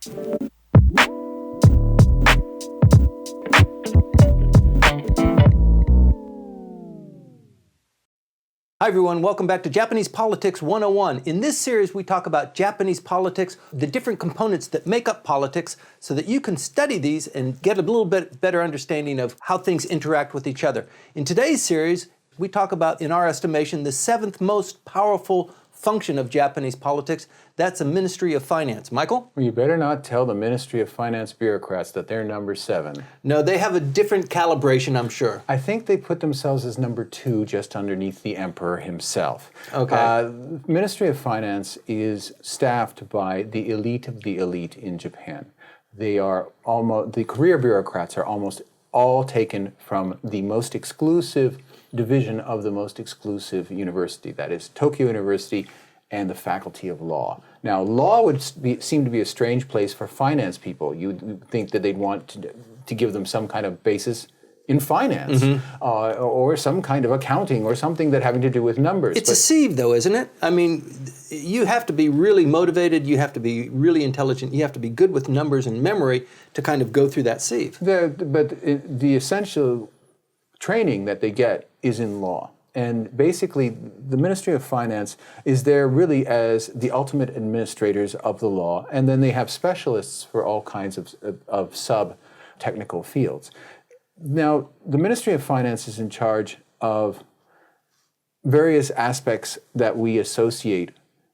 Hi everyone, welcome back to Japanese Politics 101. In this series we talk about Japanese politics, the different components that make up politics, so that you can study these and get a little bit better understanding of how things interact with each other. In today's series, we talk about, in our estimation, the seventh most powerful function of Japanese politics. That's a Ministry of Finance. Michael? Well, you better not tell the Ministry of Finance bureaucrats that they're number 7. No, they have a different calibration, I'm sure. I think they put themselves as number 2 just underneath the emperor himself. Okay. Ministry of Finance is staffed by the elite of the elite in Japan. The career bureaucrats are almost all taken from the most exclusive division of the most exclusive university, that is Tokyo University and the Faculty of Law. Now, law would seem to be a strange place for finance people. You'd think that they'd want to give them some kind of basis in finance, or some kind of accounting, or something that having to do with numbers. It's a sieve, though, isn't it? I mean, you have to be really motivated, you have to be really intelligent, you have to be good with numbers and memory to kind of go through that sieve. The essential training that they get is in law. And basically, the Ministry of Finance is there really as the ultimate administrators of the law, and then they have specialists for all kinds of sub-technical fields. Now, the Ministry of Finance is in charge of various aspects that we associate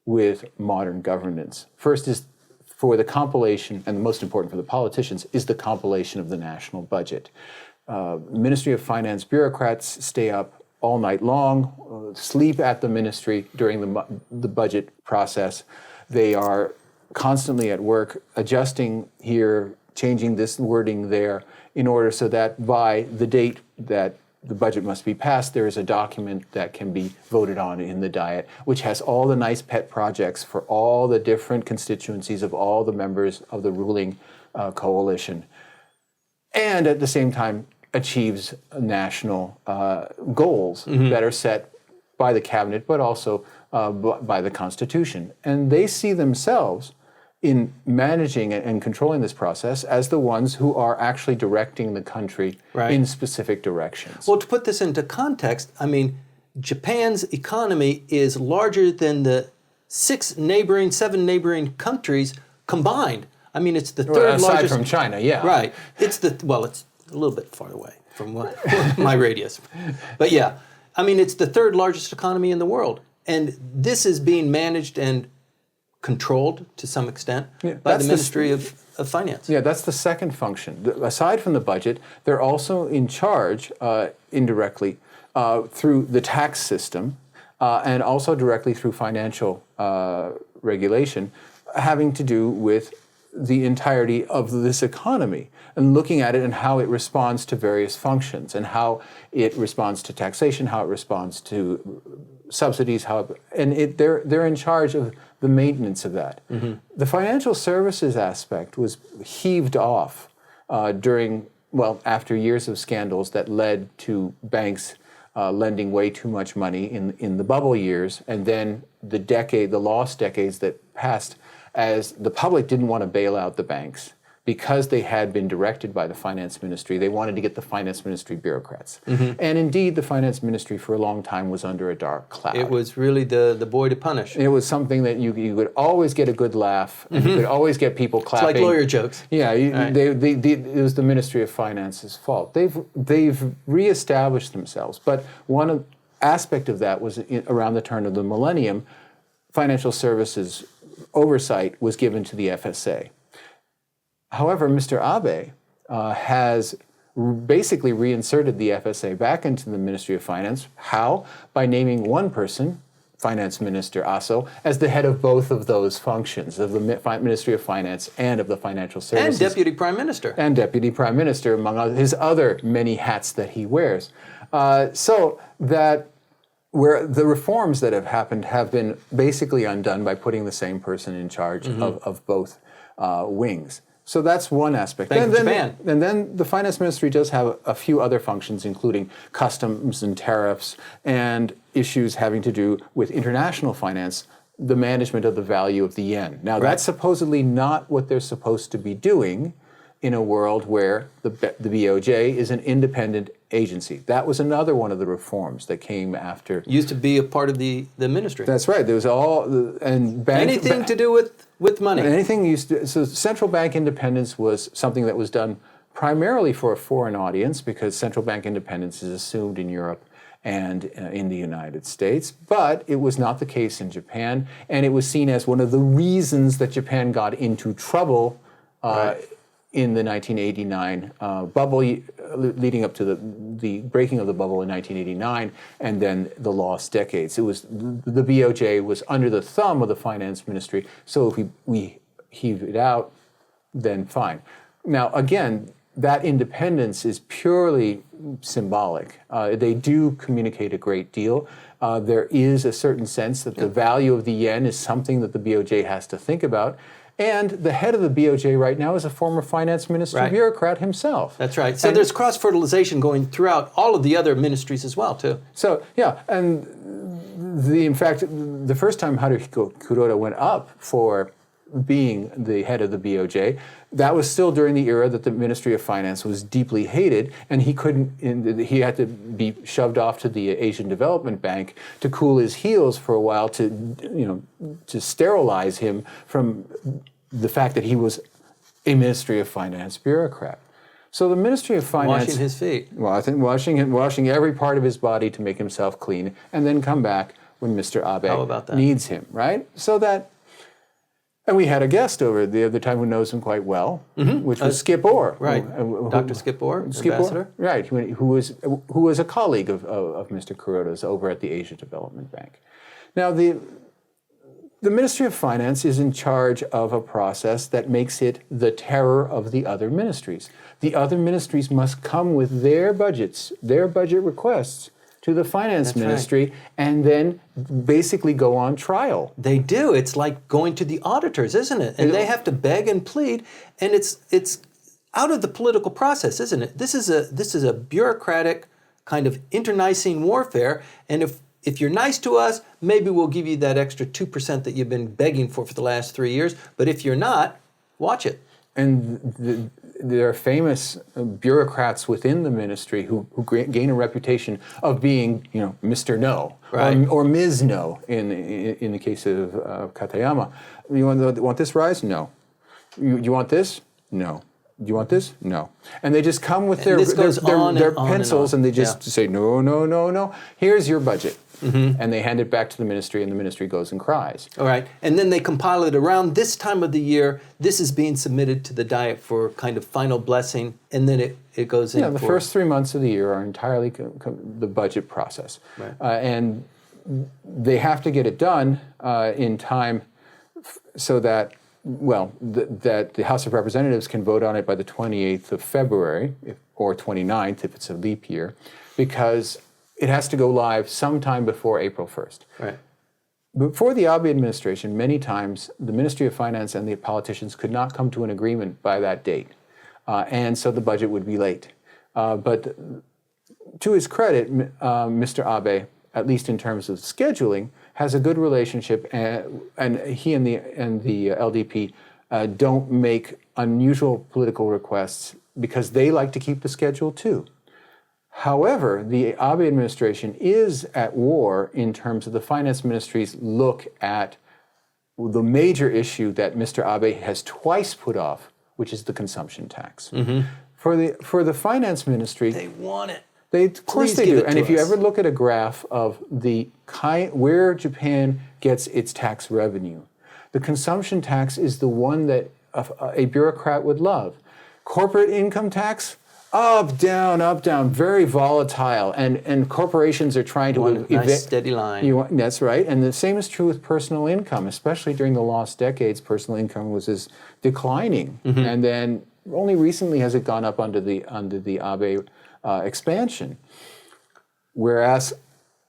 with modern governance. First is for the compilation, and the most important for the politicians, is the compilation of the national budget. Ministry of Finance bureaucrats stay up all night long, sleep at the ministry during the budget process. They are constantly at work, adjusting here, changing this wording there, in order so that by the date that the budget must be passed, there is a document that can be voted on in the Diet, which has all the nice pet projects for all the different constituencies of all the members of the ruling coalition. And at the same time, achieves national goals that are set by the cabinet, but also by the Constitution. And they see themselves in managing and controlling this process as the ones who are actually directing the country in specific directions. Well, to put this into context, I mean, Japan's economy is larger than the 7 neighboring countries combined. I mean, it's the third largest. Aside from China, yeah. Right. It's a little bit far away from my radius. But yeah, I mean, it's the third largest economy in the world. And this is being managed and controlled to some extent by the Ministry of Finance. Yeah, that's the second function. Aside from the budget, they're also in charge, indirectly, through the tax system, and also directly through financial regulation, having to do with the entirety of this economy, and looking at it and how it responds to various functions, and how it responds to taxation, how it responds to subsidies, they're in charge of the maintenance of that. The financial services aspect was heaved off after years of scandals that led to banks lending way too much money in the bubble years, and then the lost decades that passed, as the public didn't want to bail out the banks because they had been directed by the finance ministry. They wanted to get the finance ministry bureaucrats. And indeed, the finance ministry for a long time was under a dark cloud. It was really the boy to punish. It was something that you could always get a good laugh, and you could always get people clapping. It's like lawyer jokes. Yeah, it was the Ministry of Finance's fault. They've reestablished themselves, but one aspect of that was around the turn of the millennium, financial services oversight was given to the FSA. However, Mr. Abe has basically reinserted the FSA back into the Ministry of Finance. How? By naming one person, Finance Minister Aso, as the head of both of those functions, of the Ministry of Finance and of the Financial Services. And Deputy Prime Minister. And Deputy Prime Minister, among his other many hats that he wears. So that where the reforms that have happened have been basically undone by putting the same person in charge of both wings. So that's one aspect. Japan. And then the finance ministry does have a few other functions, including customs and tariffs and issues having to do with international finance, the management of the value of the yen. Now, that's supposedly not what they're supposed to be doing in a world where the BOJ is an independent agency. That was another one of the reforms that came after. Used to be a part of the ministry. That's right. There was anything to do with money. Anything so central bank independence was something that was done primarily for a foreign audience, because central bank independence is assumed in Europe and in the United States, but it was not the case in Japan, and it was seen as one of the reasons that Japan got into trouble in the 1989 bubble, leading up to the breaking of the bubble in 1989, and then the lost decades. It was the BOJ was under the thumb of the finance ministry, so if we heave it out, then fine. Now, again, that independence is purely symbolic. They do communicate a great deal. There is a certain sense that the value of the yen is something that the BOJ has to think about. And the head of the BOJ right now is a former finance ministry bureaucrat himself. That's right. So there's cross-fertilization going throughout all of the other ministries as well, too. So, yeah, and in fact, the first time Haruhiko Kuroda went up for being the head of the BOJ, that was still during the era that the Ministry of Finance was deeply hated, and he had to be shoved off to the Asian Development Bank to cool his heels for a while, to sterilize him from the fact that he was a Ministry of Finance bureaucrat. So the Ministry of Finance, washing his feet. Well, I think washing every part of his body to make himself clean, and then come back when Mr. Abe needs him, right? So that. And we had a guest over the other time who knows him quite well, which was Skip Orr. Right, Dr. Skip Orr, ambassador. Right, who was a colleague of Mr. Kuroda's over at the Asia Development Bank. Now, the Ministry of Finance is in charge of a process that makes it the terror of the other ministries. The other ministries must come with their budgets, their budget requests, to the finance ministry, and then basically go on trial. They do. It's like going to the auditors, isn't it? And they have to beg and plead, and it's out of the political process, isn't it? This is a bureaucratic kind of internecine warfare, and if you're nice to us, maybe we'll give you that extra 2% that you've been begging for the last 3 years, but if you're not, watch it. And there are famous bureaucrats within the ministry who gain a reputation of being, Mr. No, or Ms. No in the case of Katayama. You want this rise? No. You want this? No. Do you want this? No. And they just come with their pencils and they just say, no, no, no, no. Here's your budget. And they hand it back to the ministry, and the ministry goes and cries. All right. And then they compile it around this time of the year. This is being submitted to the Diet for kind of final blessing, and then it goes in. Yeah, the first 3 months of the year are entirely the budget process. Right. And they have to get it done in time so that, that the House of Representatives can vote on it by the 28th of February, or 29th if it's a leap year, because it has to go live sometime before April 1st. Right. Before the Abe administration, many times the Ministry of Finance and the politicians could not come to an agreement by that date. And so the budget would be late. But to his credit, Mr. Abe, at least in terms of scheduling, has a good relationship, and he and the LDP don't make unusual political requests because they like to keep the schedule too. However, the Abe administration is at war in terms of the finance ministry's look at the major issue that Mr. Abe has twice put off, which is the consumption tax. For the finance ministry, they want it. Of course they do. And if you ever look at a graph of where Japan gets its tax revenue, the consumption tax is the one that a bureaucrat would love. Corporate income tax, up, down, very volatile, and corporations are trying to nice steady line. That's right, and the same is true with personal income, especially during the lost decades. Personal income was declining, and then only recently has it gone up under the Abe expansion. Whereas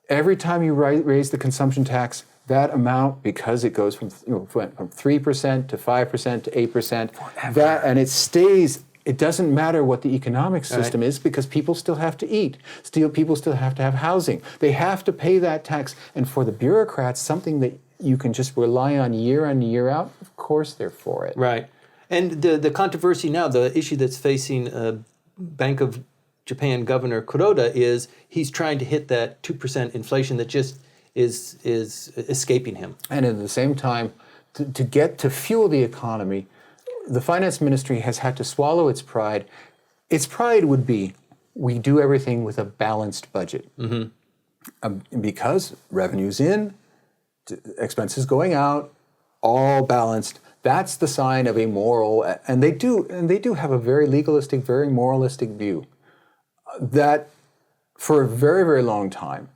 every time you raise the consumption tax, that amount, because it goes from 3% to 5% to 8%, and it stays. It doesn't matter what the economic system is, because people still have to eat. People still have to have housing. They have to pay that tax. And for the bureaucrats, something that you can just rely on year out, of course they're for it. Right. And the controversy now, the issue that's facing Bank of Japan Governor Kuroda is he's trying to hit that 2% inflation that just is escaping him. And at the same time, to fuel the economy, the finance ministry has had to swallow its pride. Its pride would be, we do everything with a balanced budget. Because revenues in, expenses going out, all balanced. That's the sign of a moral, and they do have a very legalistic, very moralistic view. That for a very, very long time,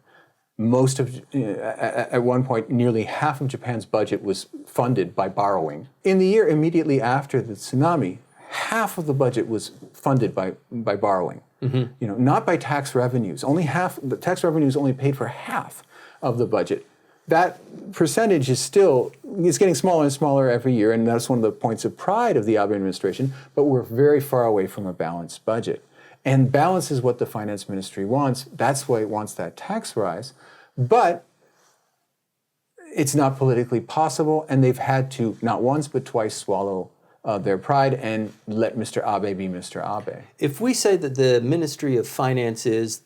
at one point, nearly half of Japan's budget was funded by borrowing. In the year immediately after the tsunami, half of the budget was funded by borrowing. Not by tax revenues. Only half. The tax revenues only paid for half of the budget. That percentage is getting smaller and smaller every year, and that's one of the points of pride of the Abe administration. But we're very far away from a balanced budget. And balance is what the finance ministry wants. That's why it wants that tax rise. But it's not politically possible, and they've had to, not once but twice, swallow their pride and let Mr. Abe be Mr. Abe. If we say that the Ministry of Finance is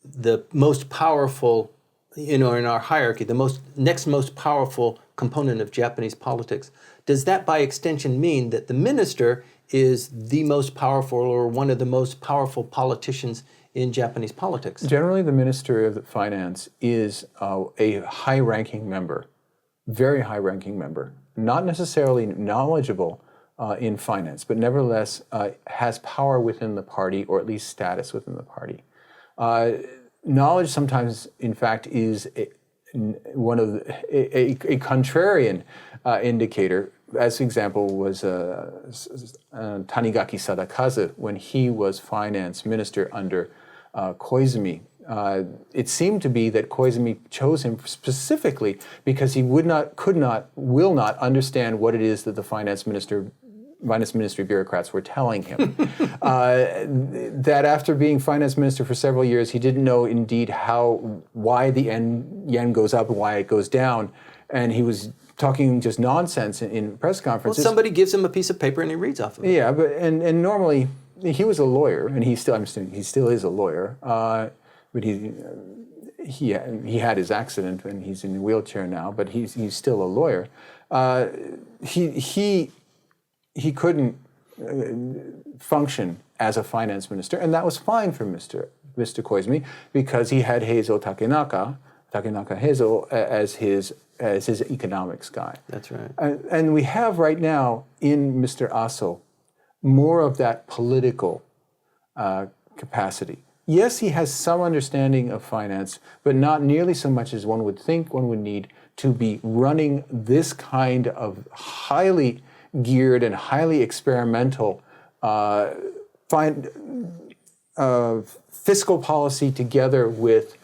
the most powerful, in our hierarchy, the next most powerful component of Japanese politics, does that by extension mean that the minister is the most powerful or one of the most powerful politicians in Japanese politics? Generally, the Minister of Finance is a high-ranking member, very high-ranking member, not necessarily knowledgeable in finance, but nevertheless has power within the party, or at least status within the party. Knowledge sometimes, in fact, is a contrarian indicator. As an example was Tanigaki Sadakazu when he was finance minister under Koizumi. It seemed to be that Koizumi chose him specifically because he will not understand what it is that the finance ministry bureaucrats were telling him. That after being finance minister for several years, he didn't know indeed why the yen goes up and why it goes down, and he was talking just nonsense in press conferences. Well, somebody gives him a piece of paper and he reads off of it. Yeah, but and normally he was a lawyer, and he still is a lawyer. But he had his accident and he's in a wheelchair now. But he's still a lawyer. He couldn't function as a finance minister, and that was fine for Mr. Koizumi because he had Heizo Takenaka Heizo as his economics guy. That's right. And we have right now in Mr. Aso more of that political capacity. Yes, he has some understanding of finance, but not nearly so much as one would think one would need to be running this kind of highly geared and highly experimental fiscal policy together with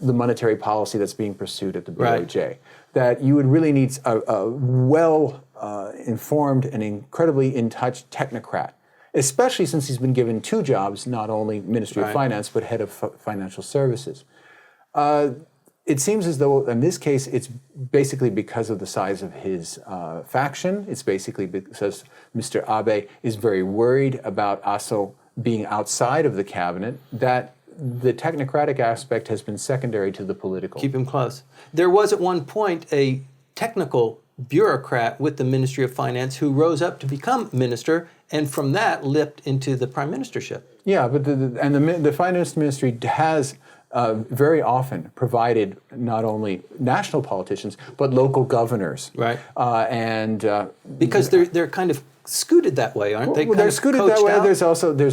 the monetary policy that's being pursued at the BOJ. Right. That you would really need a well-informed and incredibly in-touch technocrat, especially since he's been given two jobs, not only Ministry of Finance, but head of financial services. It seems as though, in this case, it's basically because of the size of his faction. It's basically because Mr. Abe is very worried about Aso being outside of the cabinet, that the technocratic aspect has been secondary to the political. Keep him close. There was at one point a technical bureaucrat with the Ministry of Finance who rose up to become minister, and from that leapt into the prime ministership. Yeah, but the finance ministry has very often provided not only national politicians but local governors. Right. Because they're kind of scooted that way, aren't they? Well, they're scooted that way. Out? There's also the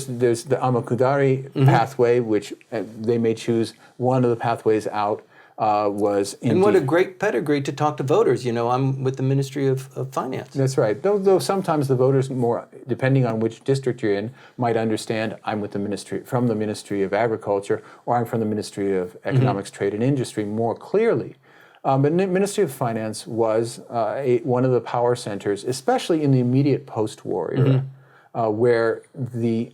Amakudari pathway, which they may choose. One of the pathways out was indeed. And what a great pedigree to talk to voters. I'm with the Ministry of Finance. That's right. Though sometimes the voters, more depending on which district you're in, might understand I'm with the from the Ministry of Agriculture, or I'm from the Ministry of Economics, Trade and Industry more clearly. But the Ministry of Finance was one of the power centers, especially in the immediate post-war era, where the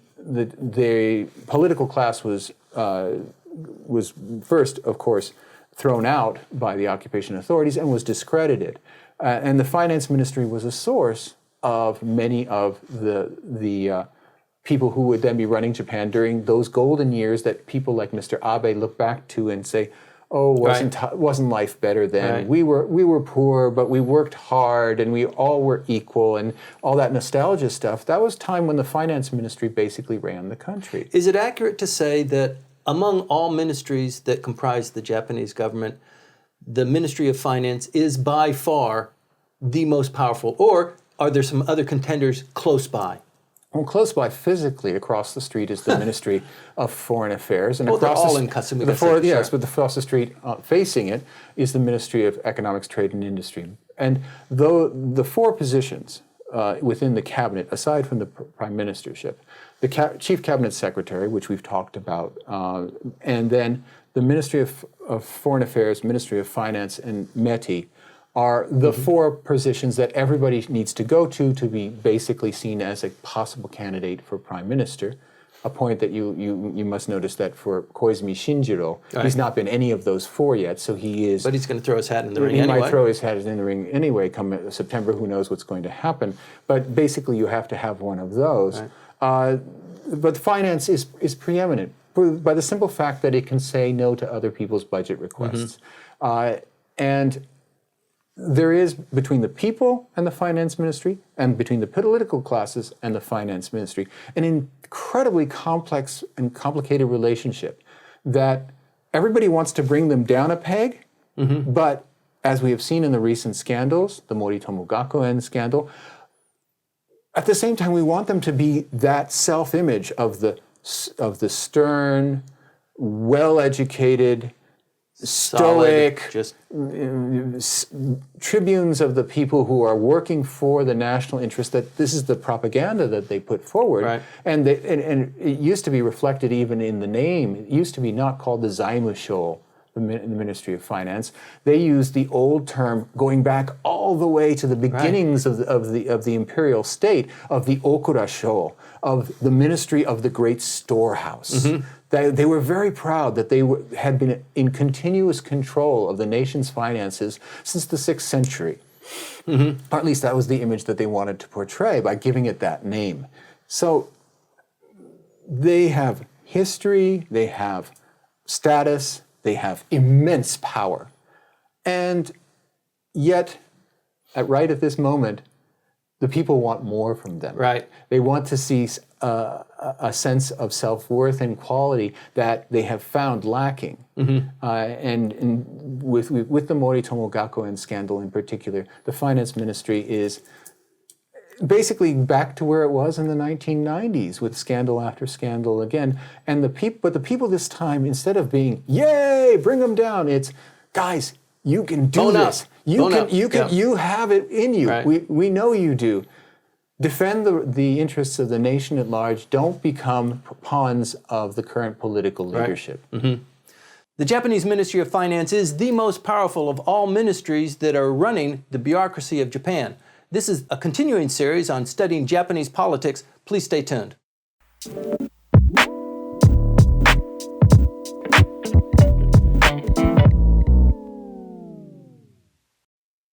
political class was first, of course, thrown out by the occupation authorities and was discredited. And the finance ministry was a source of many of the people who would then be running Japan during those golden years that people like Mr. Abe look back to and say, "Oh, wasn't life better then? Right. We were poor, but we worked hard, and we all were equal," and all that nostalgia stuff. That was time when the finance ministry basically ran the country. Is it accurate to say that among all ministries that comprise the Japanese government, the Ministry of Finance is by far the most powerful, or are there some other contenders close by? Well, close by physically across the street is the Ministry of Foreign Affairs. And Well, across they're all the, in custody. yes, but across the street facing it is the Ministry of Economics, Trade, and Industry. And though the four positions within the cabinet, aside from the prime ministership, the chief cabinet secretary, which we've talked about, and then the Ministry of Foreign Affairs, Ministry of Finance, and METI, are the four positions that everybody needs to go to be basically seen as a possible candidate for prime minister. A point that you must notice that for Koizumi Shinjiro, he's not been any of those four yet, so he is... But he's going to throw his hat in the ring he anyway. might throw his hat in the ring anyway. Come September, who knows what's going to happen. But basically you have to have one of those. But finance is preeminent by the simple fact that it can say no to other people's budget requests. And there is, between the people and the finance ministry, and between the political classes and the finance ministry, an incredibly complex and complicated relationship that everybody wants to bring them down a peg, but as we have seen in the recent scandals, the Moritomo Gakuen scandal, at the same time we want them to be that self-image of the stern, well-educated, stoic, tribunes of the people who are working for the national interest, that this is the propaganda that they put forward. And it used to be reflected even in the name. It used to be not called the Zaimusho, the Ministry of Finance. They used the old term going back all the way to the beginnings of the imperial state, of the Okurasho, of the Ministry of the Great Storehouse. They were very proud that they had been in continuous control of the nation's finances since the 6th century. Or at least that was the image that they wanted to portray by giving it that name. So they have history, they have status, they have immense power. And yet, right at this moment, the people want more from them. They want to see a sense of self-worth and quality that they have found lacking. And with the Moritomo Gakuen scandal in particular, the finance ministry is basically back to where it was in the 1990s, with scandal after scandal again. And the people this time, instead of being, yay, bring them down, it's, guys, you can do this. You have it in you. We know you do. Defend the interests of the nation at large. Don't become pawns of the current political leadership. The Japanese Ministry of Finance is the most powerful of all ministries that are running the bureaucracy of Japan. This is a continuing series on studying Japanese politics. Please stay tuned.